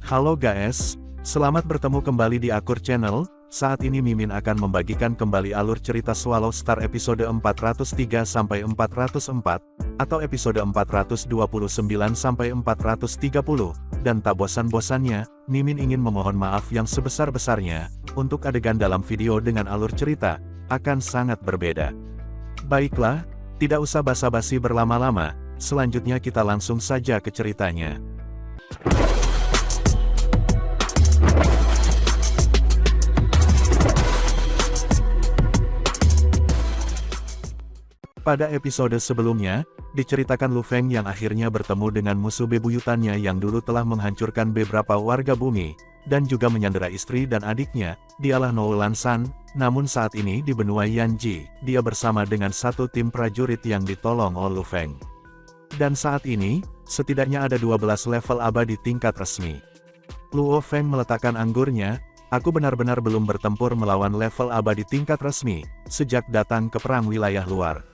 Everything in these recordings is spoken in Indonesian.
Halo guys, selamat bertemu kembali di Akur Channel. Saat ini Mimin akan membagikan kembali alur cerita Swallow Star episode 403-404, atau episode 429-430, dan tak bosan-bosannya, Mimin ingin memohon maaf yang sebesar-besarnya, untuk adegan dalam video dengan alur cerita, akan sangat berbeda. Baiklah, tidak usah basa-basi berlama-lama, selanjutnya kita langsung saja ke ceritanya. Pada episode sebelumnya, diceritakan Lu Feng yang akhirnya bertemu dengan musuh bebuyutannya yang dulu telah menghancurkan beberapa warga bumi, dan juga menyandera istri dan adiknya, dialah Nuo Lansan. Namun saat ini di benua Yanji, dia bersama dengan satu tim prajurit yang ditolong oleh Lu Feng. Dan saat ini, setidaknya ada 12 level abadi tingkat resmi. Luo Feng meletakkan anggurnya, aku benar-benar belum bertempur melawan level abadi tingkat resmi, sejak datang ke perang wilayah luar.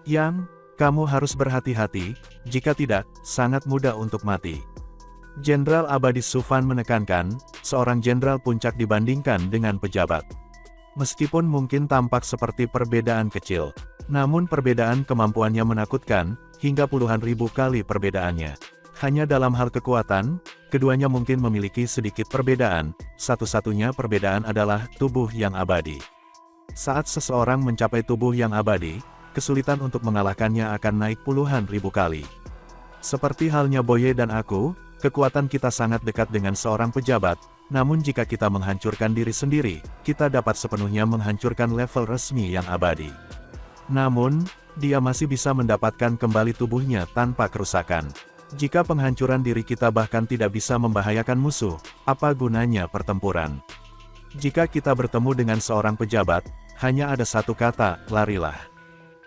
Yang, kamu harus berhati-hati, jika tidak, sangat mudah untuk mati. Jenderal Abadi Su Fan menekankan, seorang jenderal puncak dibandingkan dengan pejabat. Meskipun mungkin tampak seperti perbedaan kecil, namun perbedaan kemampuannya menakutkan, hingga puluhan ribu kali perbedaannya. Hanya dalam hal kekuatan, keduanya mungkin memiliki sedikit perbedaan, satu-satunya perbedaan adalah tubuh yang abadi. Saat seseorang mencapai tubuh yang abadi, kesulitan untuk mengalahkannya akan naik puluhan ribu kali. Seperti halnya Boye dan aku, kekuatan kita sangat dekat dengan seorang pejabat, namun jika kita menghancurkan diri sendiri, kita dapat sepenuhnya menghancurkan level resmi yang abadi. Namun, dia masih bisa mendapatkan kembali tubuhnya tanpa kerusakan. Jika penghancuran diri kita bahkan tidak bisa membahayakan musuh, apa gunanya pertempuran? Jika kita bertemu dengan seorang pejabat, hanya ada satu kata, larilah.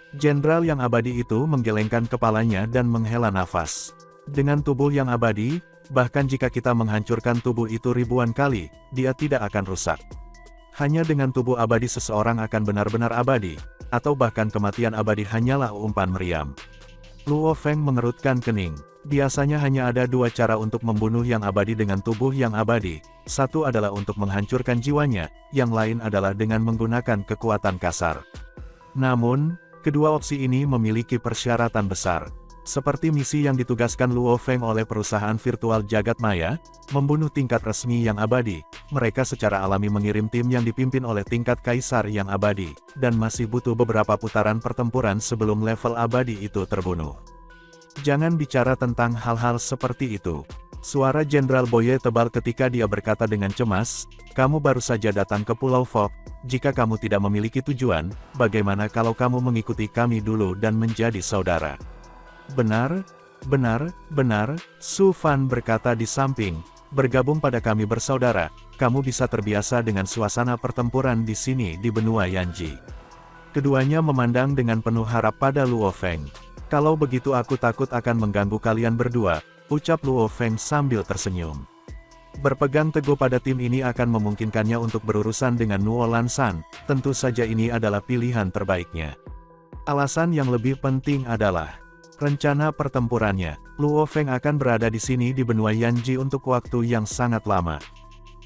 Jenderal yang abadi itu menggelengkan kepalanya dan menghela nafas. Dengan tubuh yang abadi, bahkan jika kita menghancurkan tubuh itu ribuan kali, dia tidak akan rusak. Hanya dengan tubuh abadi seseorang akan benar-benar abadi, atau bahkan kematian abadi hanyalah umpan meriam. Luo Feng mengerutkan kening. Biasanya hanya ada dua cara untuk membunuh yang abadi dengan tubuh yang abadi. Satu adalah untuk menghancurkan jiwanya, yang lain adalah dengan menggunakan kekuatan kasar. Namun, kedua opsi ini memiliki persyaratan besar. Seperti misi yang ditugaskan Luo Feng oleh perusahaan virtual jagat maya, membunuh tingkat resmi yang abadi, mereka secara alami mengirim tim yang dipimpin oleh tingkat kaisar yang abadi, dan masih butuh beberapa putaran pertempuran sebelum level abadi itu terbunuh. Jangan bicara tentang hal-hal seperti itu. Suara Jenderal Boye tebal ketika dia berkata dengan cemas, kamu baru saja datang ke Pulau Fok. Jika kamu tidak memiliki tujuan, bagaimana kalau kamu mengikuti kami dulu dan menjadi saudara? Benar, Su Fan berkata di samping, bergabung pada kami bersaudara, kamu bisa terbiasa dengan suasana pertempuran di sini di benua Yanji. Keduanya memandang dengan penuh harap pada Luo Feng. Kalau begitu aku takut akan mengganggu kalian berdua, ucap Luo Feng sambil tersenyum. Berpegang teguh pada tim ini akan memungkinkannya untuk berurusan dengan Nuo Lansan, tentu saja ini adalah pilihan terbaiknya. Alasan yang lebih penting adalah rencana pertempurannya. Luo Feng akan berada di sini di benua Yanji untuk waktu yang sangat lama.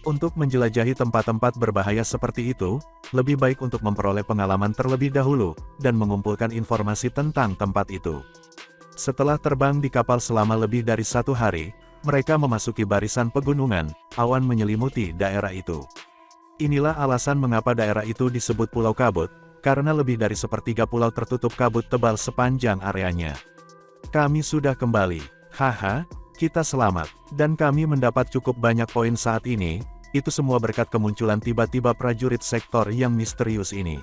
Untuk menjelajahi tempat-tempat berbahaya seperti itu, lebih baik untuk memperoleh pengalaman terlebih dahulu, dan mengumpulkan informasi tentang tempat itu. Setelah terbang di kapal selama lebih dari 1 hari, mereka memasuki barisan pegunungan, awan menyelimuti daerah itu. Inilah alasan mengapa daerah itu disebut Pulau Kabut, karena lebih dari sepertiga pulau tertutup kabut tebal sepanjang areanya. Kami sudah kembali, haha, kita selamat, dan kami mendapat cukup banyak poin saat ini, itu semua berkat kemunculan tiba-tiba prajurit sektor yang misterius ini.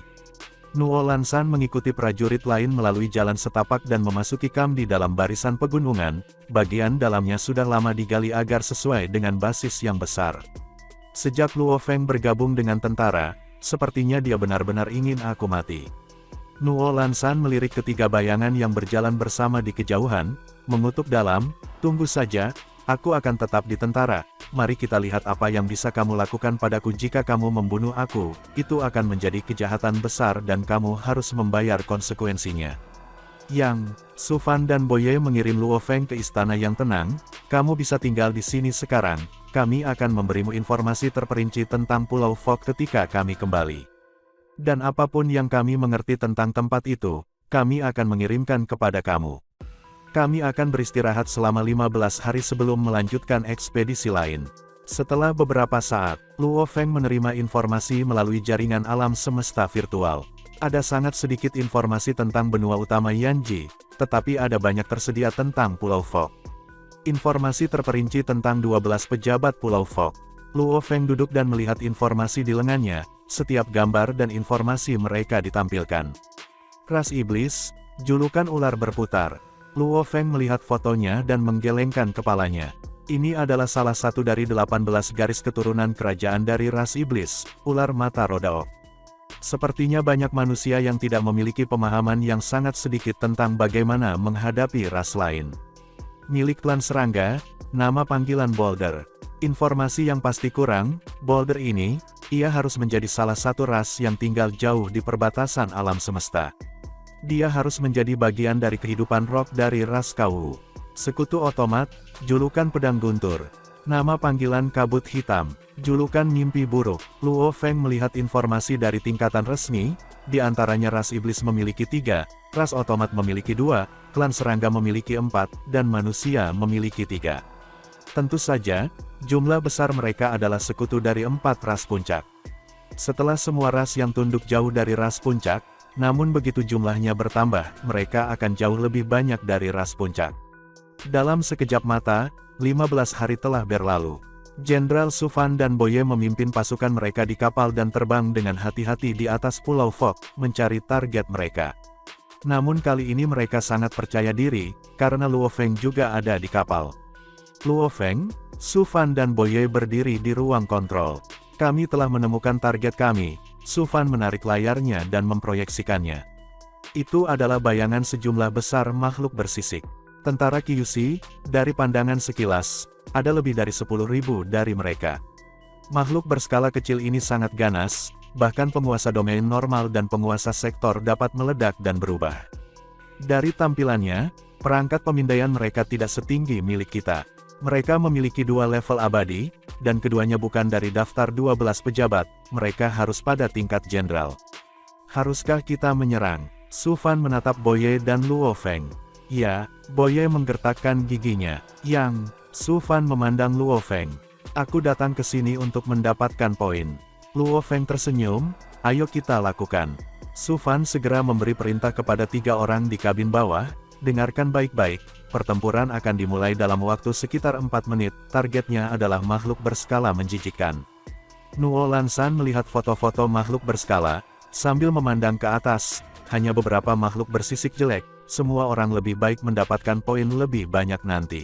Nuo Lansan mengikuti prajurit lain melalui jalan setapak dan memasuki kamp di dalam barisan pegunungan, bagian dalamnya sudah lama digali agar sesuai dengan basis yang besar. Sejak Luo Feng bergabung dengan tentara, sepertinya dia benar-benar ingin aku mati. Nuo Lansan melirik ketiga bayangan yang berjalan bersama di kejauhan, mengutuk dalam, tunggu saja, aku akan tetap di tentara, mari kita lihat apa yang bisa kamu lakukan padaku jika kamu membunuh aku, itu akan menjadi kejahatan besar dan kamu harus membayar konsekuensinya. Yang, Su Fan dan Boye mengirim Luo Feng ke istana yang tenang, kamu bisa tinggal di sini sekarang, kami akan memberimu informasi terperinci tentang Pulau Fok ketika kami kembali. Dan apapun yang kami mengerti tentang tempat itu, kami akan mengirimkan kepada kamu. Kami akan beristirahat selama 15 hari sebelum melanjutkan ekspedisi lain. Setelah beberapa saat, Luo Feng menerima informasi melalui jaringan alam semesta virtual. Ada sangat sedikit informasi tentang benua utama Yanji, tetapi ada banyak tersedia tentang Pulau Fok. Informasi terperinci tentang 12 pejabat Pulau Fok. Luo Feng duduk dan melihat informasi di lengannya, setiap gambar dan informasi mereka ditampilkan. Ras iblis, julukan ular berputar. Luo Feng melihat fotonya dan menggelengkan kepalanya. Ini adalah salah satu dari 18 garis keturunan kerajaan dari ras iblis, ular mata roda. Sepertinya banyak manusia yang tidak memiliki pemahaman yang sangat sedikit tentang bagaimana menghadapi ras lain. Milik klan serangga, nama panggilan Boulder. Informasi yang pasti kurang, Boulder ini, ia harus menjadi salah satu ras yang tinggal jauh di perbatasan alam semesta. Dia harus menjadi bagian dari kehidupan rock dari ras Kauhu. Sekutu otomat, julukan pedang guntur. Nama panggilan kabut hitam, julukan mimpi buruk. Luo Feng melihat informasi dari tingkatan resmi, di antaranya ras iblis memiliki 3, ras otomat memiliki 2, klan serangga memiliki 4, dan manusia memiliki 3. Tentu saja, jumlah besar mereka adalah sekutu dari 4 ras puncak. Setelah semua ras yang tunduk jauh dari ras puncak, namun begitu jumlahnya bertambah, mereka akan jauh lebih banyak dari ras puncak. Dalam sekejap mata, 15 hari telah berlalu. Jenderal Su Fan dan Boye memimpin pasukan mereka di kapal dan terbang dengan hati-hati di atas Pulau Fok, mencari target mereka. Namun kali ini mereka sangat percaya diri, karena Luo Feng juga ada di kapal. Luo Feng, Su Fan dan Boye berdiri di ruang kontrol. Kami telah menemukan target kami. Su Fan menarik layarnya dan memproyeksikannya. Itu adalah bayangan sejumlah besar makhluk bersisik. Tentara Kyushu, dari pandangan sekilas, ada lebih dari 10.000 dari mereka. Makhluk berskala kecil ini sangat ganas, bahkan penguasa domain normal dan penguasa sektor dapat meledak dan berubah. Dari tampilannya, perangkat pemindaian mereka tidak setinggi milik kita. Mereka memiliki 2 level abadi, dan keduanya bukan dari daftar 12 pejabat, mereka harus pada tingkat jenderal. Haruskah kita menyerang? Su Fan menatap Boye dan Luo Feng. Ya, Boye menggertakkan giginya. Su Fan memandang Luo Feng. Aku datang ke sini untuk mendapatkan poin. Luo Feng tersenyum, ayo kita lakukan. Su Fan segera memberi perintah kepada 3 orang di kabin bawah, dengarkan baik-baik, pertempuran akan dimulai dalam waktu sekitar 4 menit, targetnya adalah makhluk berskala menjijikkan. Nuo Lansan melihat foto-foto makhluk berskala, sambil memandang ke atas, hanya beberapa makhluk bersisik jelek, semua orang lebih baik mendapatkan poin lebih banyak nanti.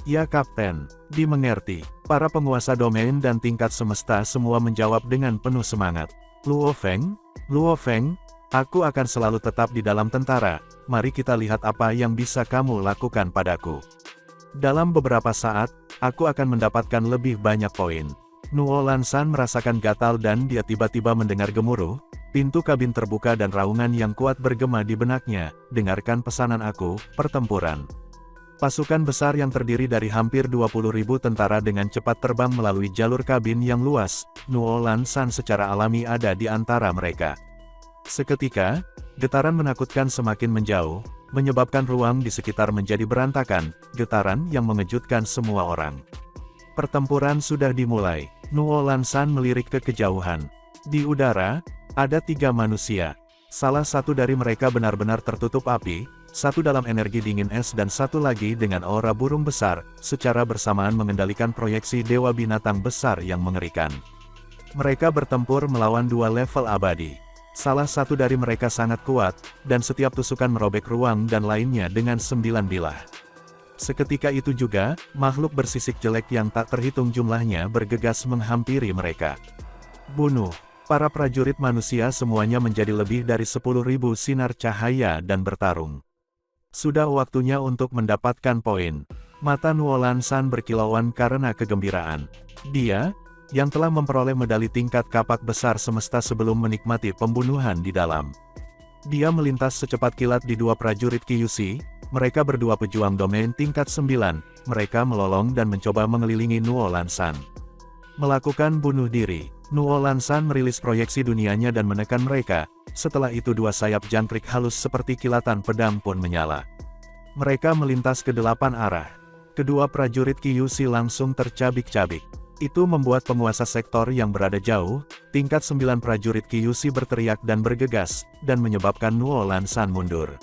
Ya Kapten, dimengerti. Para penguasa domain dan tingkat semesta semua menjawab dengan penuh semangat. Luo Feng, aku akan selalu tetap di dalam tentara, mari kita lihat apa yang bisa kamu lakukan padaku. Dalam beberapa saat, aku akan mendapatkan lebih banyak poin. Nuo Lansan merasakan gatal dan dia tiba-tiba mendengar gemuruh, pintu kabin terbuka dan raungan yang kuat bergema di benaknya, dengarkan pesanan aku, pertempuran. Pasukan besar yang terdiri dari hampir 20.000 tentara dengan cepat terbang melalui jalur kabin yang luas, Nuo Lansan secara alami ada di antara mereka. Seketika, getaran menakutkan semakin menjauh, menyebabkan ruang di sekitar menjadi berantakan, getaran yang mengejutkan semua orang. Pertempuran sudah dimulai, Nuo Lansan melirik ke kejauhan. Di udara, ada 3 manusia. Salah satu dari mereka benar-benar tertutup api, satu dalam energi dingin es dan satu lagi dengan aura burung besar, secara bersamaan mengendalikan proyeksi dewa binatang besar yang mengerikan. Mereka bertempur melawan 2 level abadi. Salah satu dari mereka sangat kuat, dan setiap tusukan merobek ruang dan lainnya dengan 9 bilah. Seketika itu juga, makhluk bersisik jelek yang tak terhitung jumlahnya bergegas menghampiri mereka. Bunuh. Para prajurit manusia semuanya menjadi lebih dari 10.000 sinar cahaya dan bertarung. Sudah waktunya untuk mendapatkan poin. Mata Nuo Lansan berkilauan karena kegembiraan. Dia, yang telah memperoleh medali tingkat kapak besar semesta sebelum menikmati pembunuhan di dalam. Dia melintas secepat kilat di 2 prajurit Kyushu, mereka berdua pejuang domain tingkat 9, mereka melolong dan mencoba mengelilingi Nuo Lansan. Melakukan bunuh diri, Nuo Lansan merilis proyeksi dunianya dan menekan mereka. Setelah itu dua sayap jangkrik halus seperti kilatan pedang pun menyala. Mereka melintas ke 8 arah. Kedua prajurit Kyushi langsung tercabik-cabik. Itu membuat penguasa sektor yang berada jauh, tingkat 9 prajurit Kyushi berteriak dan bergegas, dan menyebabkan Nuo Lansan mundur.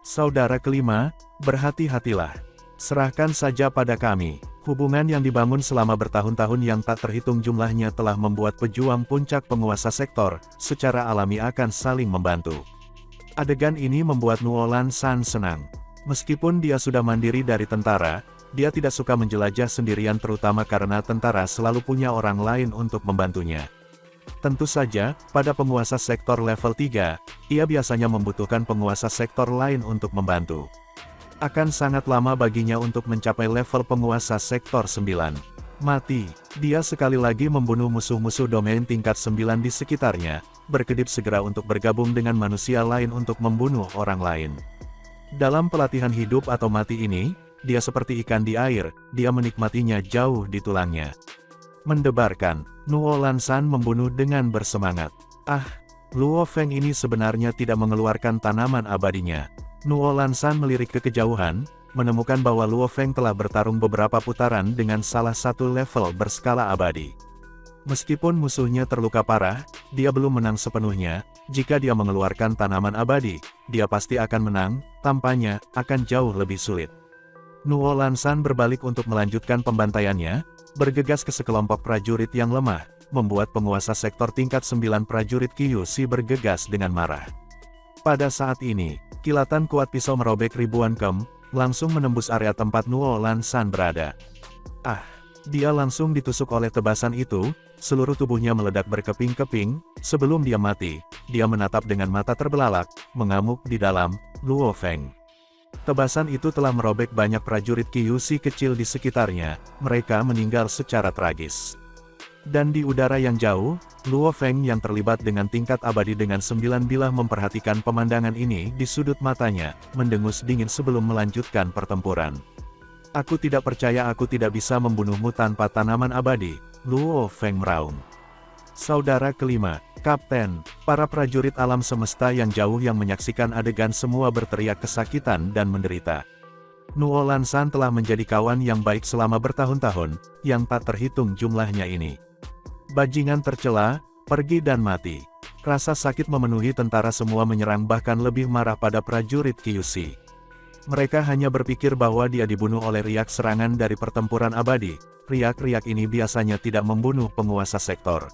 Saudara kelima, berhati-hatilah. Serahkan saja pada kami. Hubungan yang dibangun selama bertahun-tahun yang tak terhitung jumlahnya telah membuat pejuang puncak penguasa sektor, secara alami akan saling membantu. Adegan ini membuat Nuo Lansan senang. Meskipun dia sudah mandiri dari tentara, dia tidak suka menjelajah sendirian terutama karena tentara selalu punya orang lain untuk membantunya. Tentu saja, pada penguasa sektor level 3, ia biasanya membutuhkan penguasa sektor lain untuk membantu. Akan sangat lama baginya untuk mencapai level penguasa sektor 9. Mati, dia sekali lagi membunuh musuh-musuh domain tingkat 9 di sekitarnya, berkedip segera untuk bergabung dengan manusia lain untuk membunuh orang lain. Dalam pelatihan hidup atau mati ini, dia seperti ikan di air, dia menikmatinya jauh di tulangnya. Mendebarkan, Nuo Lansan membunuh dengan bersemangat. Luo Feng ini sebenarnya tidak mengeluarkan tanaman abadinya. Nuo Lansan melirik ke kejauhan, menemukan bahwa Luo Feng telah bertarung beberapa putaran dengan salah satu level berskala abadi. Meskipun musuhnya terluka parah, dia belum menang sepenuhnya. Jika dia mengeluarkan tanaman abadi, dia pasti akan menang, tampaknya akan jauh lebih sulit. Nuo Lansan berbalik untuk melanjutkan pembantaiannya, bergegas ke sekelompok prajurit yang lemah, membuat penguasa sektor tingkat 9 prajurit Kyushi bergegas dengan marah. Pada saat ini, kilatan kuat pisau merobek ribuan kem, langsung menembus area tempat Nuo Lansan berada. Dia langsung ditusuk oleh tebasan itu, seluruh tubuhnya meledak berkeping-keping, sebelum dia mati, dia menatap dengan mata terbelalak, mengamuk di dalam Luo Feng. Tebasan itu telah merobek banyak prajurit Kyushi kecil di sekitarnya, mereka meninggal secara tragis. Dan di udara yang jauh, Luo Feng yang terlibat dengan tingkat abadi dengan 9 bilah memperhatikan pemandangan ini di sudut matanya, mendengus dingin sebelum melanjutkan pertempuran. Aku tidak percaya aku tidak bisa membunuhmu tanpa tanaman abadi, Luo Feng meraung. Saudara kelima, Kapten, para prajurit alam semesta yang jauh yang menyaksikan adegan semua berteriak kesakitan dan menderita. Nuo Lansan telah menjadi kawan yang baik selama bertahun-tahun, yang tak terhitung jumlahnya ini. Bajingan tercela, pergi dan mati. Rasa sakit memenuhi tentara semua menyerang bahkan lebih marah pada prajurit Kyushi. Mereka hanya berpikir bahwa dia dibunuh oleh riak serangan dari pertempuran abadi. Riak-riak ini biasanya tidak membunuh penguasa sektor.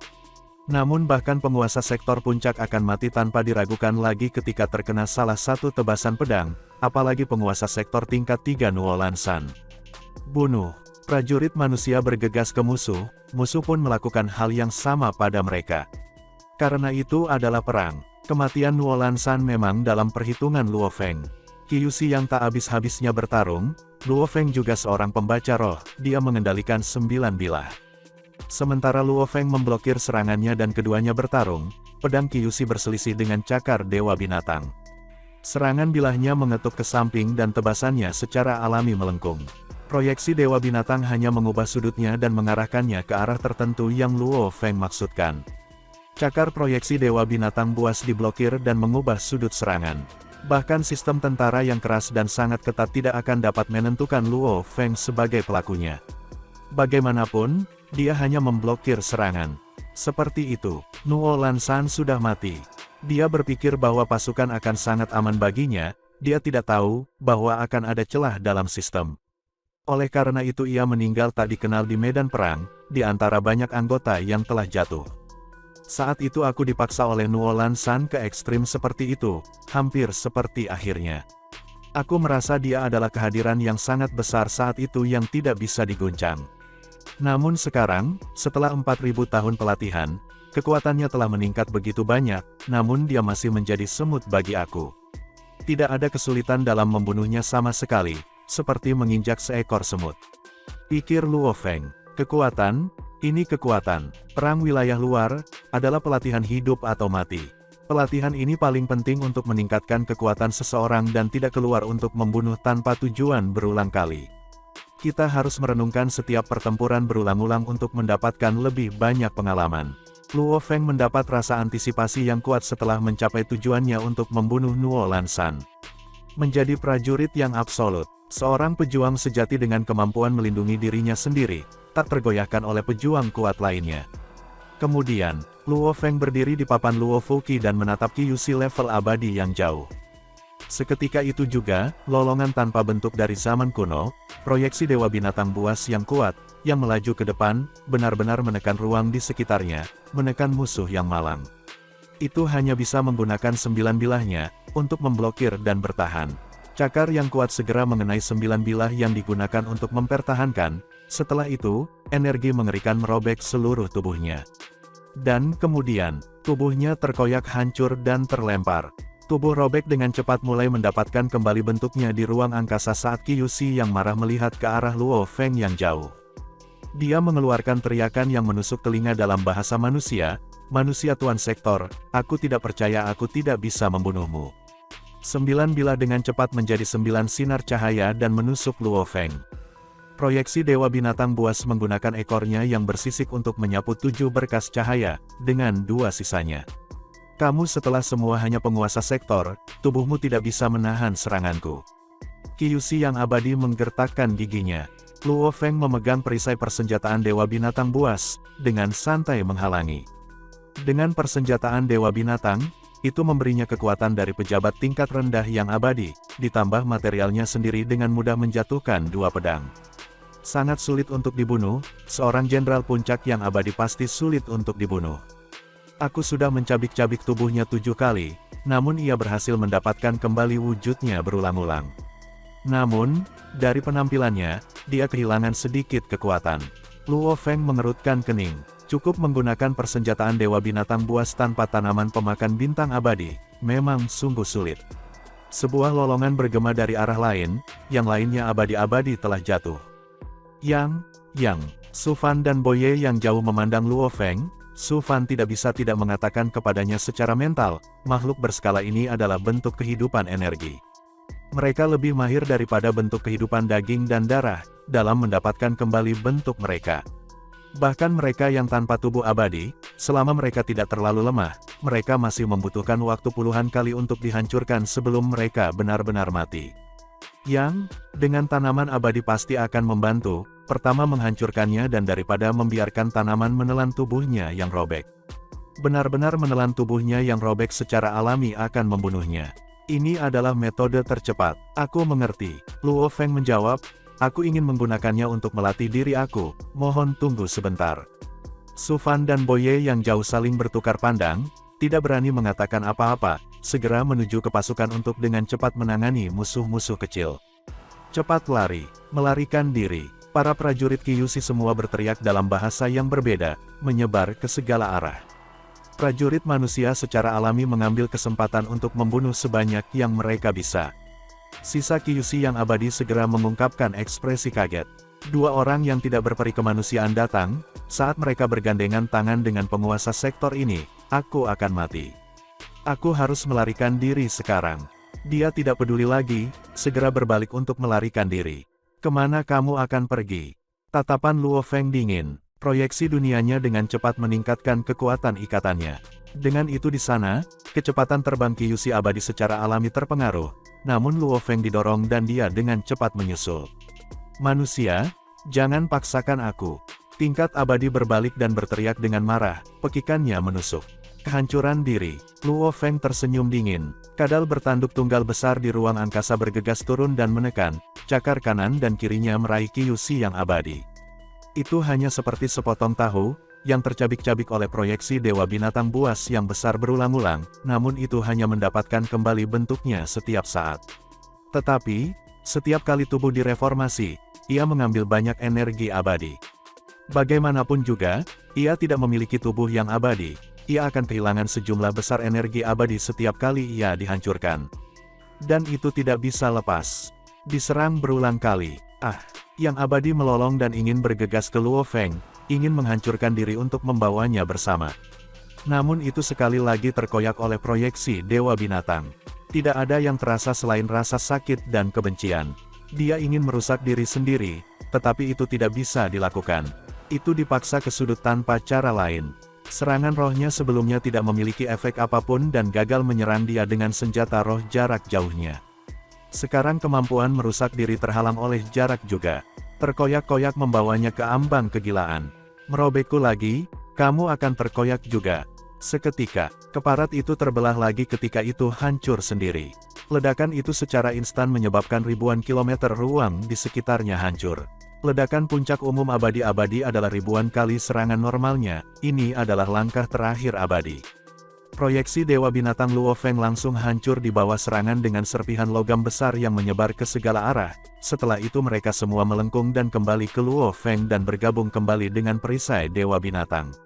Namun bahkan penguasa sektor puncak akan mati tanpa diragukan lagi ketika terkena salah satu tebasan pedang, apalagi penguasa sektor tingkat 3 Nuo Lansan. Bunuh. Prajurit manusia bergegas ke musuh, musuh pun melakukan hal yang sama pada mereka. Karena itu adalah perang. Kematian Nuo Lansan memang dalam perhitungan Luo Feng. Kyushi yang tak habis-habisnya bertarung, Luo Feng juga seorang pembaca roh, dia mengendalikan 9 bilah. Sementara Luo Feng memblokir serangannya dan keduanya bertarung, pedang Kyushi berselisih dengan cakar Dewa Binatang. Serangan bilahnya mengetuk ke samping dan tebasannya secara alami melengkung. Proyeksi Dewa Binatang hanya mengubah sudutnya dan mengarahkannya ke arah tertentu yang Luo Feng maksudkan. Cakar proyeksi Dewa Binatang buas diblokir dan mengubah sudut serangan. Bahkan sistem tentara yang keras dan sangat ketat tidak akan dapat menentukan Luo Feng sebagai pelakunya. Bagaimanapun, dia hanya memblokir serangan. Seperti itu, Nuo Lansan sudah mati. Dia berpikir bahwa pasukan akan sangat aman baginya, dia tidak tahu bahwa akan ada celah dalam sistem. Oleh karena itu ia meninggal tak dikenal di medan perang, di antara banyak anggota yang telah jatuh. Saat itu aku dipaksa oleh Nuo Lansan ke ekstrim seperti itu, hampir seperti akhirnya. Aku merasa dia adalah kehadiran yang sangat besar saat itu yang tidak bisa diguncang. Namun sekarang, setelah 4000 tahun pelatihan, kekuatannya telah meningkat begitu banyak, namun dia masih menjadi semut bagi aku. Tidak ada kesulitan dalam membunuhnya sama sekali, seperti menginjak seekor semut. Pikir Luo Feng, kekuatan, ini kekuatan, perang wilayah luar, adalah pelatihan hidup atau mati. Pelatihan ini paling penting untuk meningkatkan kekuatan seseorang dan tidak keluar untuk membunuh tanpa tujuan berulang kali. Kita harus merenungkan setiap pertempuran berulang-ulang untuk mendapatkan lebih banyak pengalaman. Luo Feng mendapat rasa antisipasi yang kuat setelah mencapai tujuannya untuk membunuh Nuo Lansan. Menjadi prajurit yang absolut, seorang pejuang sejati dengan kemampuan melindungi dirinya sendiri, tak tergoyahkan oleh pejuang kuat lainnya. Kemudian, Luo Feng berdiri di papan Luo Fuqi dan menatap Qi Yushi level abadi yang jauh. Seketika itu juga, lolongan tanpa bentuk dari zaman kuno, proyeksi Dewa Binatang Buas yang kuat, yang melaju ke depan, benar-benar menekan ruang di sekitarnya, menekan musuh yang malang. Itu hanya bisa menggunakan 9 bilahnya, untuk memblokir dan bertahan. Cakar yang kuat segera mengenai 9 bilah yang digunakan untuk mempertahankan, setelah itu, energi mengerikan merobek seluruh tubuhnya. Dan kemudian, tubuhnya terkoyak hancur dan terlempar. Tubuh robek dengan cepat mulai mendapatkan kembali bentuknya di ruang angkasa saat Qi Yushi yang marah melihat ke arah Luo Feng yang jauh. Dia mengeluarkan teriakan yang menusuk telinga dalam bahasa manusia, "Manusia Tuan Sektor, aku tidak percaya aku tidak bisa membunuhmu." 9 bilah dengan cepat menjadi 9 sinar cahaya dan menusuk Luo Feng. Proyeksi Dewa Binatang Buas menggunakan ekornya yang bersisik untuk menyapu 7 berkas cahaya, dengan 2 sisanya. "Kamu setelah semua hanya penguasa sektor, tubuhmu tidak bisa menahan seranganku." Qi Yushi yang abadi menggertakkan giginya. Luo Feng memegang perisai persenjataan Dewa Binatang Buas, dengan santai menghalangi. Dengan persenjataan Dewa Binatang, itu memberinya kekuatan dari pejabat tingkat rendah yang abadi, ditambah materialnya sendiri dengan mudah menjatuhkan 2 pedang. Sangat sulit untuk dibunuh, seorang jenderal puncak yang abadi pasti sulit untuk dibunuh. Aku sudah mencabik-cabik tubuhnya 7 kali, namun ia berhasil mendapatkan kembali wujudnya berulang-ulang. Namun, dari penampilannya, dia kehilangan sedikit kekuatan. Luo Feng mengerutkan kening. Cukup menggunakan persenjataan Dewa Binatang Buas tanpa tanaman pemakan bintang abadi, memang sungguh sulit. Sebuah lolongan bergema dari arah lain, yang lainnya abadi-abadi telah jatuh. Yang, Su Fan dan Boye yang jauh memandang Luo Feng. Su Fan tidak bisa tidak mengatakan kepadanya secara mental, makhluk berskala ini adalah bentuk kehidupan energi. Mereka lebih mahir daripada bentuk kehidupan daging dan darah, dalam mendapatkan kembali bentuk mereka. Bahkan mereka yang tanpa tubuh abadi, selama mereka tidak terlalu lemah, mereka masih membutuhkan waktu puluhan kali untuk dihancurkan sebelum mereka benar-benar mati. Yang, dengan tanaman abadi pasti akan membantu, pertama menghancurkannya dan daripada membiarkan tanaman menelan tubuhnya yang robek. Benar-benar menelan tubuhnya yang robek secara alami akan membunuhnya. Ini adalah metode tercepat. Aku mengerti. Luo Feng menjawab, aku ingin menggunakannya untuk melatih diri aku, mohon tunggu sebentar. Su Fan dan Boye yang jauh saling bertukar pandang, tidak berani mengatakan apa-apa, segera menuju ke pasukan untuk dengan cepat menangani musuh-musuh kecil. Cepat lari, melarikan diri. Para prajurit Qi Yushi semua berteriak dalam bahasa yang berbeda, menyebar ke segala arah. Prajurit manusia secara alami mengambil kesempatan untuk membunuh sebanyak yang mereka bisa. Sisa Qi Yushi yang abadi segera mengungkapkan ekspresi kaget. 2 orang yang tidak berperi kemanusiaan datang, saat mereka bergandengan tangan dengan penguasa sektor ini, aku akan mati. Aku harus melarikan diri sekarang. Dia tidak peduli lagi, segera berbalik untuk melarikan diri. Kemana kamu akan pergi? Tatapan Luo Feng dingin. Proyeksi dunianya dengan cepat meningkatkan kekuatan ikatannya. Dengan itu di sana, kecepatan terbang Qi Yushi abadi secara alami terpengaruh, namun Luo Feng didorong dan dia dengan cepat menyusul. Manusia, jangan paksakan aku. Tingkat abadi berbalik dan berteriak dengan marah, pekikannya menusuk. Kehancuran diri. Luo Feng tersenyum dingin. Kadal bertanduk tunggal besar di ruang angkasa bergegas turun dan menekan, cakar kanan dan kirinya meraih Qi Yushi yang abadi. Itu hanya seperti sepotong tahu, yang tercabik-cabik oleh proyeksi Dewa Binatang Buas yang besar berulang-ulang, namun itu hanya mendapatkan kembali bentuknya setiap saat. Tetapi, setiap kali tubuh direformasi, ia mengambil banyak energi abadi. Bagaimanapun juga, ia tidak memiliki tubuh yang abadi. Ia akan kehilangan sejumlah besar energi abadi setiap kali ia dihancurkan. Dan itu tidak bisa lepas. Diserang berulang kali. Yang abadi melolong dan ingin bergegas ke Luo Feng, ingin menghancurkan diri untuk membawanya bersama. Namun itu sekali lagi terkoyak oleh proyeksi Dewa Binatang. Tidak ada yang terasa selain rasa sakit dan kebencian. Dia ingin merusak diri sendiri, tetapi itu tidak bisa dilakukan. Itu dipaksa ke sudut tanpa cara lain. Serangan rohnya sebelumnya tidak memiliki efek apapun dan gagal menyerang dia dengan senjata roh jarak jauhnya. Sekarang kemampuan merusak diri terhalang oleh jarak juga. Terkoyak-koyak membawanya ke ambang kegilaan. Merobekku lagi, kamu akan terkoyak juga. Seketika, keparat itu terbelah lagi ketika itu hancur sendiri. Ledakan itu secara instan menyebabkan ribuan kilometer ruang di sekitarnya hancur. Ledakan puncak umum abadi-abadi adalah ribuan kali serangan normalnya, ini adalah langkah terakhir abadi. Proyeksi Dewa Binatang Luo Feng langsung hancur di bawah serangan dengan serpihan logam besar yang menyebar ke segala arah. Setelah itu mereka semua melengkung dan kembali ke Luo Feng dan bergabung kembali dengan perisai Dewa Binatang.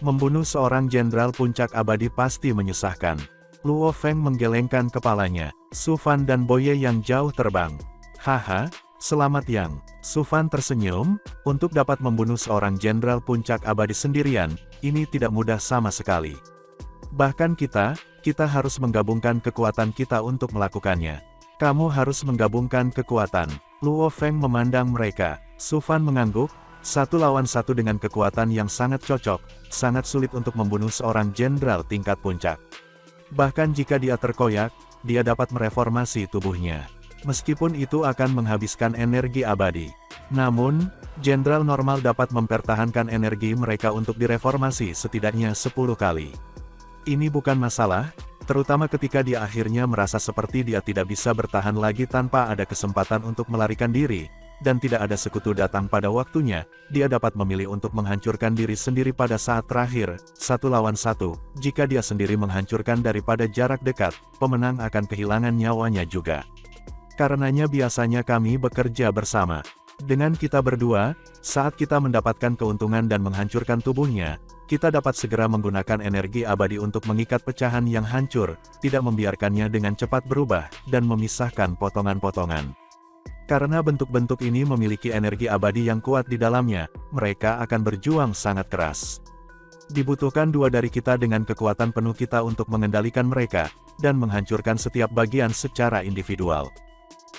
Membunuh seorang jenderal puncak abadi pasti menyusahkan. Luo Feng menggelengkan kepalanya. Su Fan dan Boye yang jauh terbang. Haha. Selamat Yang. Su Fan tersenyum, untuk dapat membunuh seorang jenderal puncak abadi sendirian, ini tidak mudah sama sekali. Bahkan kita harus menggabungkan kekuatan kita untuk melakukannya. Kamu harus menggabungkan kekuatan. Luo Feng memandang mereka. Su Fan mengangguk, 1 lawan 1 dengan kekuatan yang sangat cocok, sangat sulit untuk membunuh seorang jenderal tingkat puncak. Bahkan jika dia terkoyak, dia dapat mereformasi tubuhnya. Meskipun itu akan menghabiskan energi abadi. Namun, jenderal normal dapat mempertahankan energi mereka untuk direformasi setidaknya 10 kali. Ini bukan masalah, terutama ketika dia akhirnya merasa seperti dia tidak bisa bertahan lagi tanpa ada kesempatan untuk melarikan diri, dan tidak ada sekutu datang pada waktunya, dia dapat memilih untuk menghancurkan diri sendiri pada saat terakhir, 1 lawan 1, jika dia sendiri menghancurkan daripada jarak dekat, pemenang akan kehilangan nyawanya juga. Karenanya biasanya kami bekerja bersama. Dengan kita berdua, saat kita mendapatkan keuntungan dan menghancurkan tubuhnya, kita dapat segera menggunakan energi abadi untuk mengikat pecahan yang hancur, tidak membiarkannya dengan cepat berubah, dan memisahkan potongan-potongan. Karena bentuk-bentuk ini memiliki energi abadi yang kuat di dalamnya, mereka akan berjuang sangat keras. Dibutuhkan 2 dari kita dengan kekuatan penuh kita untuk mengendalikan mereka, dan menghancurkan setiap bagian secara individual.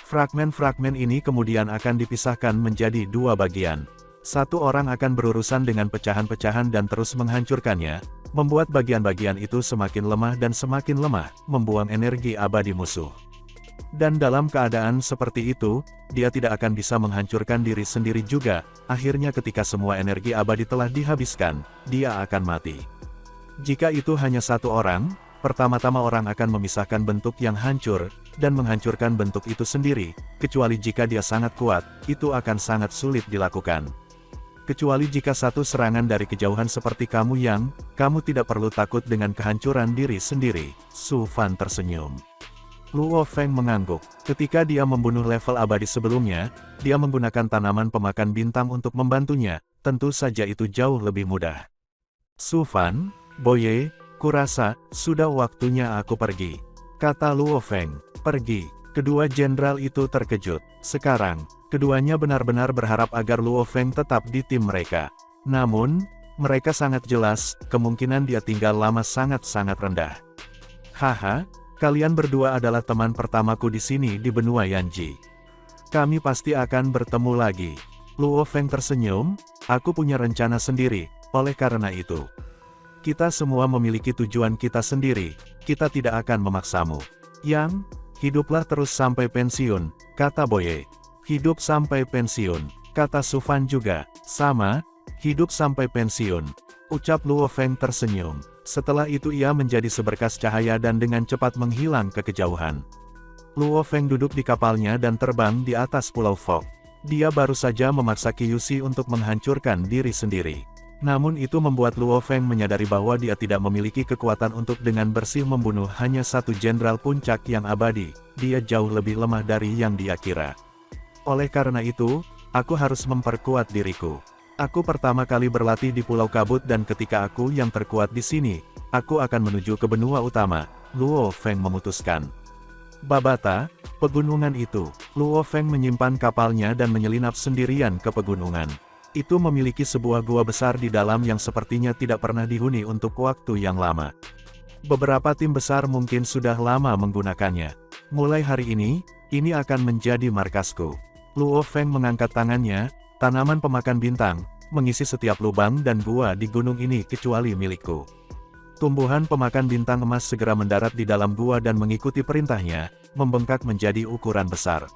Fragmen-fragmen ini kemudian akan dipisahkan menjadi 2 bagian. 1 orang akan berurusan dengan pecahan-pecahan dan terus menghancurkannya, membuat bagian-bagian itu semakin lemah dan semakin lemah, membuang energi abadi musuh. Dan dalam keadaan seperti itu, dia tidak akan bisa menghancurkan diri sendiri juga, akhirnya ketika semua energi abadi telah dihabiskan, dia akan mati. Jika itu hanya 1 orang, pertama-tama orang akan memisahkan bentuk yang hancur, dan menghancurkan bentuk itu sendiri, kecuali jika dia sangat kuat, itu akan sangat sulit dilakukan. Kecuali jika 1 serangan dari kejauhan seperti kamu kamu tidak perlu takut dengan kehancuran diri sendiri. Su Fan tersenyum. Luo Feng mengangguk. Ketika dia membunuh level abadi sebelumnya, dia menggunakan tanaman pemakan bintang untuk membantunya, tentu saja itu jauh lebih mudah. Su Fan, Boye, kurasa, sudah waktunya aku pergi. Kata Luo Feng. Pergi. Kedua jenderal itu terkejut. Sekarang, keduanya benar-benar berharap agar Luo Feng tetap di tim mereka. Namun, mereka sangat jelas, kemungkinan dia tinggal lama sangat-sangat rendah. Haha, kalian berdua adalah teman pertamaku di sini di benua Yanji. Kami pasti akan bertemu lagi. Luo Feng tersenyum, aku punya rencana sendiri, oleh karena itu. Kita semua memiliki tujuan kita sendiri, kita tidak akan memaksamu. Yang, hiduplah terus sampai pensiun, kata Boye. Hidup sampai pensiun, kata Su Fan juga. Sama, hidup sampai pensiun. Ucap Luo Feng tersenyum. Setelah itu ia menjadi seberkas cahaya dan dengan cepat menghilang ke kejauhan. Luo Feng duduk di kapalnya dan terbang di atas Pulau Fog. Dia baru saja memaksa Qiyushi untuk menghancurkan diri sendiri. Namun itu membuat Luo Feng menyadari bahwa dia tidak memiliki kekuatan untuk dengan bersih membunuh hanya 1 jenderal puncak yang abadi, dia jauh lebih lemah dari yang dia kira. Oleh karena itu, aku harus memperkuat diriku. Aku pertama kali berlatih di Pulau Kabut dan ketika aku yang terkuat di sini, aku akan menuju ke benua utama, Luo Feng memutuskan. Babata, pegunungan itu, Luo Feng menyimpan kapalnya dan menyelinap sendirian ke pegunungan. Itu memiliki sebuah gua besar di dalam yang sepertinya tidak pernah dihuni untuk waktu yang lama. Beberapa tim besar mungkin sudah lama menggunakannya. Mulai hari ini akan menjadi markasku. Luo Feng mengangkat tangannya, tanaman pemakan bintang, mengisi setiap lubang dan gua di gunung ini kecuali milikku. Tumbuhan pemakan bintang emas segera mendarat di dalam gua dan mengikuti perintahnya, membengkak menjadi ukuran besar.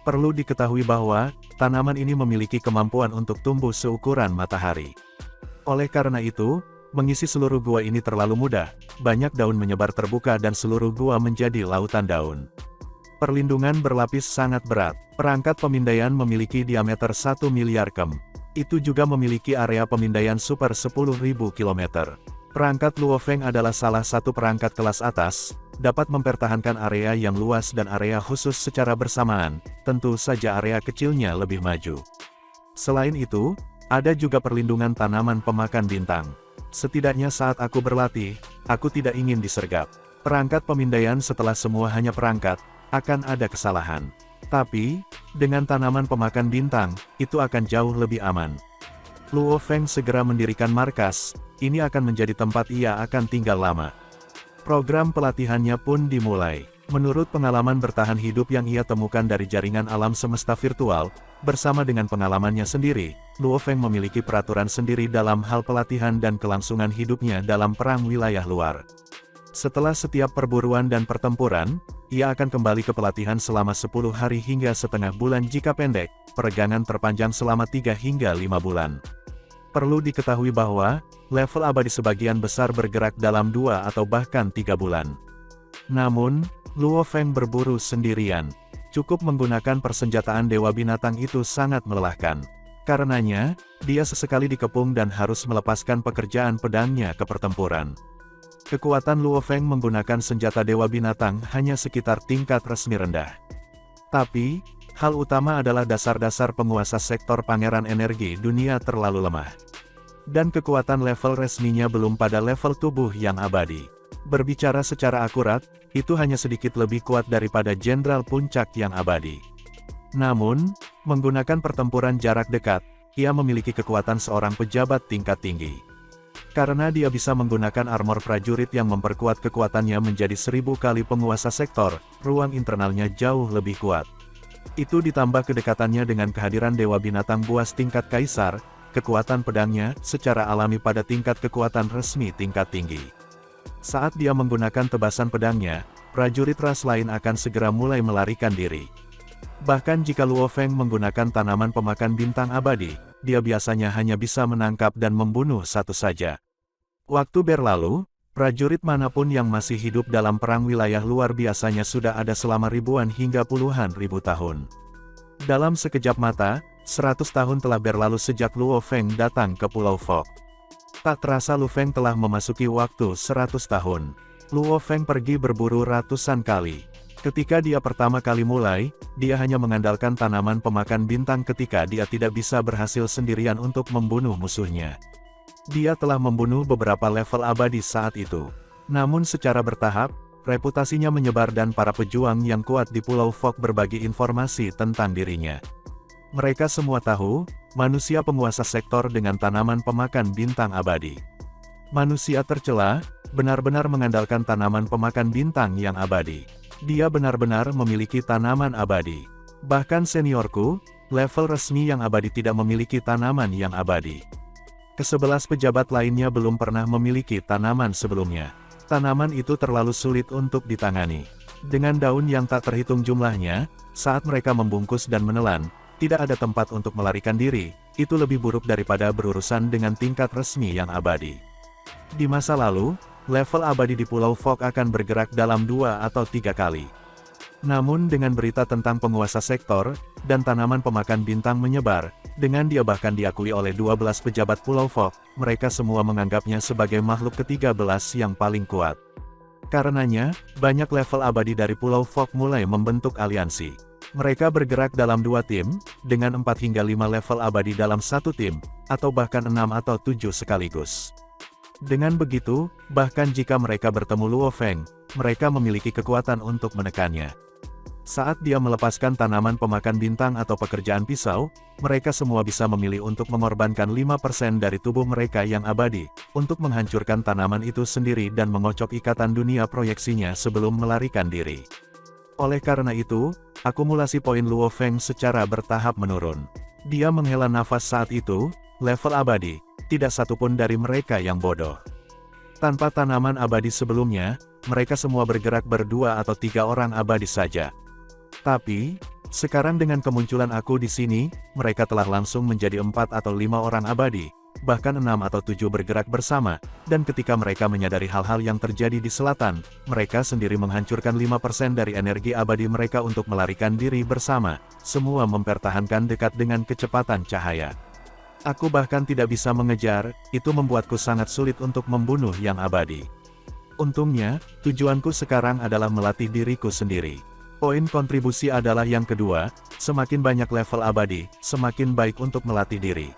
Perlu diketahui bahwa, tanaman ini memiliki kemampuan untuk tumbuh seukuran matahari. Oleh karena itu, mengisi seluruh gua ini terlalu mudah, banyak daun menyebar terbuka dan seluruh gua menjadi lautan daun. Perlindungan berlapis sangat berat. Perangkat pemindaian memiliki diameter 1 miliar km. Itu juga memiliki area pemindaian super 10.000 km. Perangkat Luo Feng adalah salah satu perangkat kelas atas, dapat mempertahankan area yang luas dan area khusus secara bersamaan, tentu saja area kecilnya lebih maju. Selain itu, ada juga perlindungan tanaman pemakan bintang. Setidaknya saat aku berlatih, aku tidak ingin disergap. Perangkat pemindaian setelah semua hanya perangkat, akan ada kesalahan. Tapi, dengan tanaman pemakan bintang, itu akan jauh lebih aman. Luo Feng segera mendirikan markas, ini akan menjadi tempat ia akan tinggal lama. Program pelatihannya pun dimulai. Menurut pengalaman bertahan hidup yang ia temukan dari jaringan alam semesta virtual, bersama dengan pengalamannya sendiri, Luo Feng memiliki peraturan sendiri dalam hal pelatihan dan kelangsungan hidupnya dalam perang wilayah luar. Setelah setiap perburuan dan pertempuran, ia akan kembali ke pelatihan selama 10 hari hingga setengah bulan jika pendek, peregangan terpanjang selama 3 hingga 5 bulan. Perlu diketahui bahwa, level abadi sebagian besar bergerak dalam 2 atau bahkan 3 bulan. Namun, Luo Feng berburu sendirian. Cukup menggunakan persenjataan Dewa Binatang itu sangat melelahkan. Karenanya, dia sesekali dikepung dan harus melepaskan pekerjaan pedangnya ke pertempuran. Kekuatan Luo Feng menggunakan senjata Dewa Binatang hanya sekitar tingkat resmi rendah. Tapi, hal utama adalah dasar-dasar penguasa sektor pangeran energi dunia terlalu lemah. Dan kekuatan level resminya belum pada level tubuh yang abadi. Berbicara secara akurat, itu hanya sedikit lebih kuat daripada Jenderal Puncak yang abadi. Namun, menggunakan pertempuran jarak dekat, ia memiliki kekuatan seorang pejabat tingkat tinggi. Karena dia bisa menggunakan armor prajurit yang memperkuat kekuatannya menjadi 1000 kali penguasa sektor, ruang internalnya jauh lebih kuat. Itu ditambah kedekatannya dengan kehadiran Dewa Binatang Buas tingkat Kaisar, kekuatan pedangnya secara alami pada tingkat kekuatan resmi tingkat tinggi. Saat dia menggunakan tebasan pedangnya, prajurit ras lain akan segera mulai melarikan diri. Bahkan jika Luo Feng menggunakan tanaman pemakan bintang abadi, dia biasanya hanya bisa menangkap dan membunuh satu saja. Waktu berlalu, prajurit manapun yang masih hidup dalam perang wilayah luar biasanya sudah ada selama ribuan hingga puluhan ribu tahun. Dalam sekejap mata, 100 tahun telah berlalu sejak Luo Feng datang ke Pulau Fok. Tak terasa Luo Feng telah memasuki waktu 100 tahun. Luo Feng pergi berburu ratusan kali. Ketika dia pertama kali mulai, dia hanya mengandalkan tanaman pemakan bintang ketika dia tidak bisa berhasil sendirian untuk membunuh musuhnya. Dia telah membunuh beberapa level abadi saat itu. Namun secara bertahap, reputasinya menyebar dan para pejuang yang kuat di Pulau Fok berbagi informasi tentang dirinya. Mereka semua tahu, manusia penguasa sektor dengan tanaman pemakan bintang abadi. Manusia tercela, benar-benar mengandalkan tanaman pemakan bintang yang abadi. Dia benar-benar memiliki tanaman abadi. Bahkan seniorku, level resmi yang abadi tidak memiliki tanaman yang abadi. Ke-11 pejabat lainnya belum pernah memiliki tanaman sebelumnya. Tanaman itu terlalu sulit untuk ditangani. Dengan daun yang tak terhitung jumlahnya, saat mereka membungkus dan menelan, tidak ada tempat untuk melarikan diri, itu lebih buruk daripada berurusan dengan tingkat resmi yang abadi. Di masa lalu, level abadi di Pulau Fok akan bergerak dalam 2 atau 3 kali. Namun dengan berita tentang penguasa sektor, dan tanaman pemakan bintang menyebar, dengan dia bahkan diakui oleh 12 pejabat Pulau Fok, mereka semua menganggapnya sebagai makhluk ke-13 yang paling kuat. Karenanya, banyak level abadi dari Pulau Fok mulai membentuk aliansi. Mereka bergerak dalam 2 tim, dengan 4 hingga 5 level abadi dalam 1 tim, atau bahkan 6 atau 7 sekaligus. Dengan begitu, bahkan jika mereka bertemu Luo Feng, mereka memiliki kekuatan untuk menekannya. Saat dia melepaskan tanaman pemakan bintang atau pekerjaan pisau, mereka semua bisa memilih untuk mengorbankan 5% dari tubuh mereka yang abadi, untuk menghancurkan tanaman itu sendiri dan mengocok ikatan dunia proyeksinya sebelum melarikan diri. Oleh karena itu, akumulasi poin Luo Feng secara bertahap menurun. Dia menghela nafas saat itu, level abadi, tidak satupun dari mereka yang bodoh. Tanpa tanaman abadi sebelumnya, mereka semua bergerak berdua atau 3 orang abadi saja. Tapi, sekarang dengan kemunculan aku di sini, mereka telah langsung menjadi 4 atau 5 orang abadi, bahkan 6 atau 7 bergerak bersama, dan ketika mereka menyadari hal-hal yang terjadi di selatan, mereka sendiri menghancurkan 5% dari energi abadi mereka untuk melarikan diri bersama, semua mempertahankan dekat dengan kecepatan cahaya. Aku bahkan tidak bisa mengejar, itu membuatku sangat sulit untuk membunuh yang abadi. Untungnya, tujuanku sekarang adalah melatih diriku sendiri. Poin kontribusi adalah yang kedua, semakin banyak level abadi, semakin baik untuk melatih diri.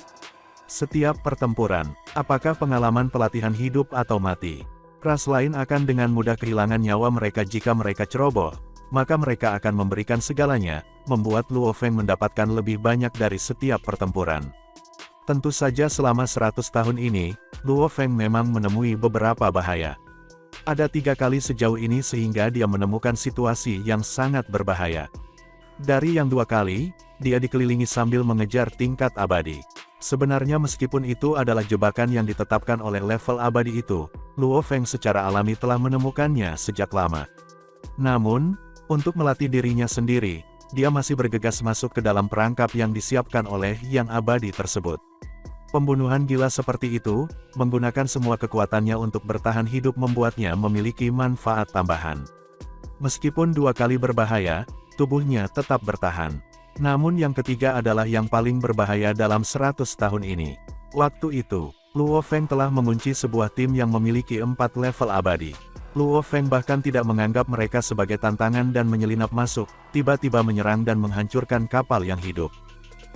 Setiap pertempuran, apakah pengalaman pelatihan hidup atau mati, ras lain akan dengan mudah kehilangan nyawa mereka jika mereka ceroboh, maka mereka akan memberikan segalanya, membuat Luo Feng mendapatkan lebih banyak dari setiap pertempuran. Tentu saja selama 100 tahun ini, Luo Feng memang menemui beberapa bahaya. Ada 3 kali sejauh ini sehingga dia menemukan situasi yang sangat berbahaya. Dari yang 2 kali, dia dikelilingi sambil mengejar tingkat abadi. Sebenarnya meskipun itu adalah jebakan yang ditetapkan oleh level abadi itu, Luo Feng secara alami telah menemukannya sejak lama. Namun, untuk melatih dirinya sendiri, dia masih bergegas masuk ke dalam perangkap yang disiapkan oleh yang abadi tersebut. Pembunuhan gila seperti itu, menggunakan semua kekuatannya untuk bertahan hidup membuatnya memiliki manfaat tambahan. Meskipun 2 kali berbahaya, tubuhnya tetap bertahan. Namun yang ketiga adalah yang paling berbahaya dalam 100 tahun ini. Waktu itu, Luo Feng telah mengunci sebuah tim yang memiliki 4 level abadi. Luo Feng bahkan tidak menganggap mereka sebagai tantangan dan menyelinap masuk, tiba-tiba menyerang dan menghancurkan kapal yang hidup.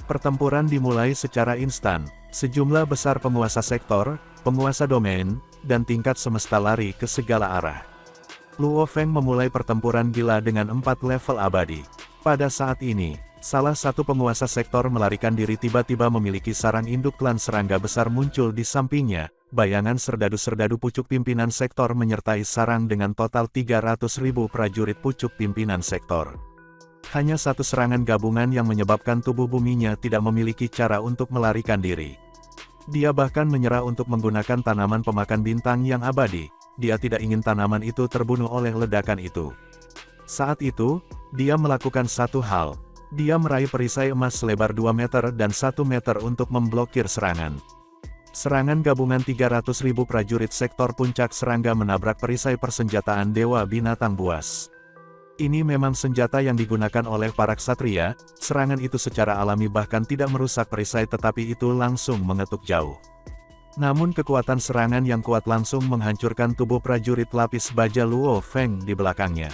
Pertempuran dimulai secara instan. Sejumlah besar penguasa sektor, penguasa domain, dan tingkat semesta lari ke segala arah. Luo Feng memulai pertempuran gila dengan 4 level abadi. Pada saat ini, salah satu penguasa sektor melarikan diri tiba-tiba memiliki sarang induk klan serangga besar muncul di sampingnya. Bayangan serdadu-serdadu pucuk pimpinan sektor menyertai sarang dengan total 300.000 prajurit pucuk pimpinan sektor. Hanya satu serangan gabungan yang menyebabkan tubuh buminya tidak memiliki cara untuk melarikan diri. Dia bahkan menyerah untuk menggunakan tanaman pemakan bintang yang abadi. Dia tidak ingin tanaman itu terbunuh oleh ledakan itu. Saat itu, dia melakukan satu hal. Dia meraih perisai emas selebar 2 meter dan 1 meter untuk memblokir serangan. Serangan gabungan 300.000 prajurit sektor puncak serangga menabrak perisai persenjataan Dewa Binatang Buas. Ini memang senjata yang digunakan oleh para ksatria, serangan itu secara alami bahkan tidak merusak perisai tetapi itu langsung mengetuk jauh. Namun kekuatan serangan yang kuat langsung menghancurkan tubuh prajurit lapis baja Luo Feng di belakangnya.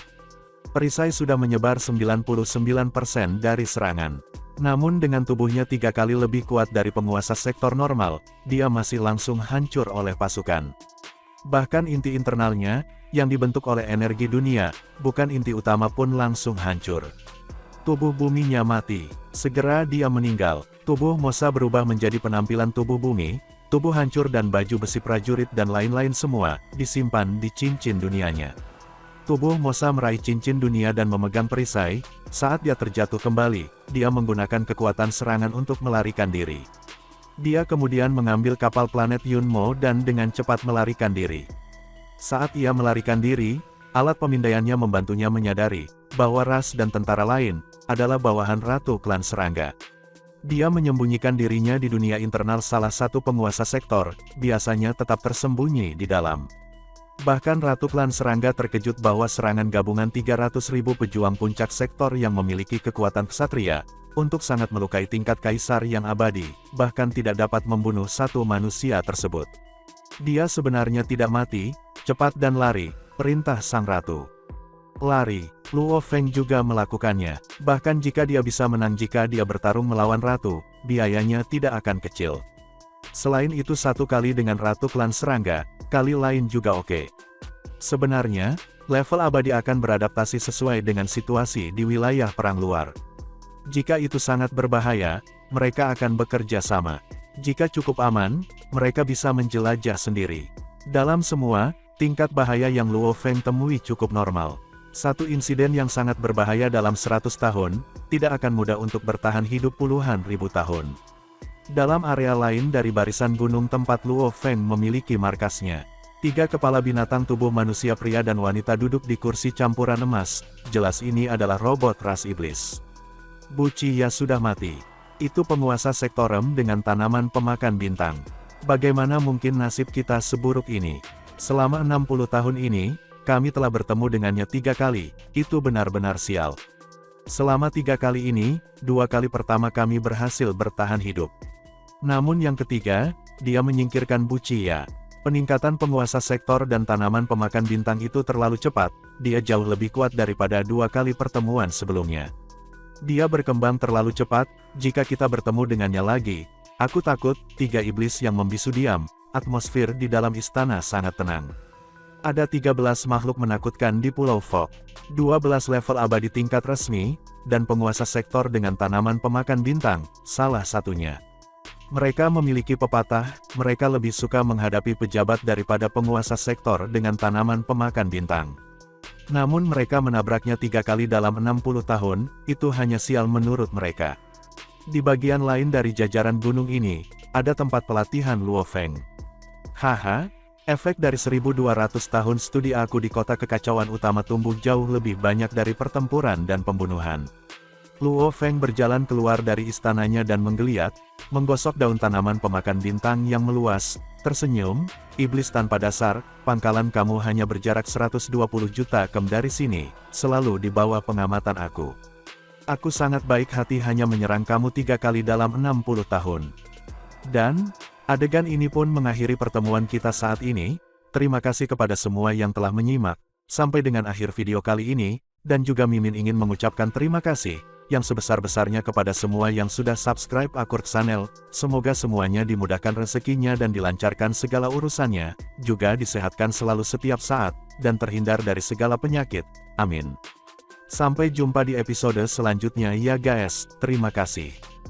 Perisai sudah menyebar 99% dari serangan. Namun dengan tubuhnya 3 kali lebih kuat dari penguasa sektor normal, dia masih langsung hancur oleh pasukan. Bahkan inti internalnya, yang dibentuk oleh energi dunia, bukan inti utama pun langsung hancur. Tubuh buminya mati. Segera dia meninggal. Tubuh Mosa berubah menjadi penampilan tubuh bumi, tubuh hancur dan baju besi prajurit dan lain-lain semua, disimpan di cincin dunianya. Tubuh Mosa meraih cincin dunia dan memegang perisai. Saat dia terjatuh kembali, dia menggunakan kekuatan serangan untuk melarikan diri. Dia kemudian mengambil kapal planet Yunmo dan dengan cepat melarikan diri. Saat ia melarikan diri, alat pemindaiannya membantunya menyadari bahwa ras dan tentara lain adalah bawahan Ratu Klan Serangga. Dia menyembunyikan dirinya di dunia internal salah satu penguasa sektor, biasanya tetap tersembunyi di dalam. Bahkan Ratu Klan Serangga terkejut bahwa serangan gabungan 300.000 pejuang puncak sektor yang memiliki kekuatan ksatria, untuk sangat melukai tingkat kaisar yang abadi, bahkan tidak dapat membunuh satu manusia tersebut. Dia sebenarnya tidak mati, cepat dan lari, perintah sang ratu. Lari, Luo Feng juga melakukannya, bahkan jika dia bisa menang jika dia bertarung melawan ratu, biayanya tidak akan kecil. Selain itu 1 kali dengan Ratu Klan Serangga, kali lain juga oke. Sebenarnya, level abadi akan beradaptasi sesuai dengan situasi di wilayah perang luar. Jika itu sangat berbahaya, mereka akan bekerja sama. Jika cukup aman, mereka bisa menjelajah sendiri. Dalam semua, tingkat bahaya yang Luo Feng temui cukup normal. Satu insiden yang sangat berbahaya dalam 100 tahun, tidak akan mudah untuk bertahan hidup puluhan ribu tahun. Dalam area lain dari barisan gunung tempat Luo Feng memiliki markasnya, 3 kepala binatang tubuh manusia pria dan wanita duduk di kursi campuran emas, jelas ini adalah robot ras iblis. Bucia sudah mati. Itu penguasa sektor Rem dengan tanaman pemakan bintang. Bagaimana mungkin nasib kita seburuk ini? Selama 60 tahun ini, kami telah bertemu dengannya 3 kali, itu benar-benar sial. Selama 3 kali ini, 2 kali pertama kami berhasil bertahan hidup. Namun yang ketiga, dia menyingkirkan Bucia. Peningkatan penguasa sektor dan tanaman pemakan bintang itu terlalu cepat, dia jauh lebih kuat daripada 2 kali pertemuan sebelumnya. Dia berkembang terlalu cepat, jika kita bertemu dengannya lagi, aku takut, 3 iblis yang membisu diam, atmosfer di dalam istana sangat tenang. Ada 13 makhluk menakutkan di Pulau Fok, 12 level abadi tingkat resmi, dan penguasa sektor dengan tanaman pemakan bintang, salah satunya. Mereka memiliki pepatah, mereka lebih suka menghadapi pejabat daripada penguasa sektor dengan tanaman pemakan bintang. Namun mereka menabraknya 3 kali dalam 60 tahun, itu hanya sial menurut mereka. Di bagian lain dari jajaran gunung ini, ada tempat pelatihan Luo Feng. Haha. Efek dari 1200 tahun studi aku di kota kekacauan utama tumbuh jauh lebih banyak dari pertempuran dan pembunuhan. Luo Feng berjalan keluar dari istananya dan menggeliat, menggosok daun tanaman pemakan bintang yang meluas, tersenyum, iblis tanpa dasar, pangkalan kamu hanya berjarak 120 juta km dari sini, selalu di bawah pengamatan aku. Aku sangat baik hati hanya menyerang kamu 3 kali dalam 60 tahun. Dan, adegan ini pun mengakhiri pertemuan kita saat ini. Terima kasih kepada semua yang telah menyimak, sampai dengan akhir video kali ini, dan juga Mimin ingin mengucapkan terima kasih, yang sebesar-besarnya kepada semua yang sudah subscribe Akur Channel, semoga semuanya dimudahkan rezekinya dan dilancarkan segala urusannya, juga disehatkan selalu setiap saat, dan terhindar dari segala penyakit, amin. Sampai jumpa di episode selanjutnya ya guys, terima kasih.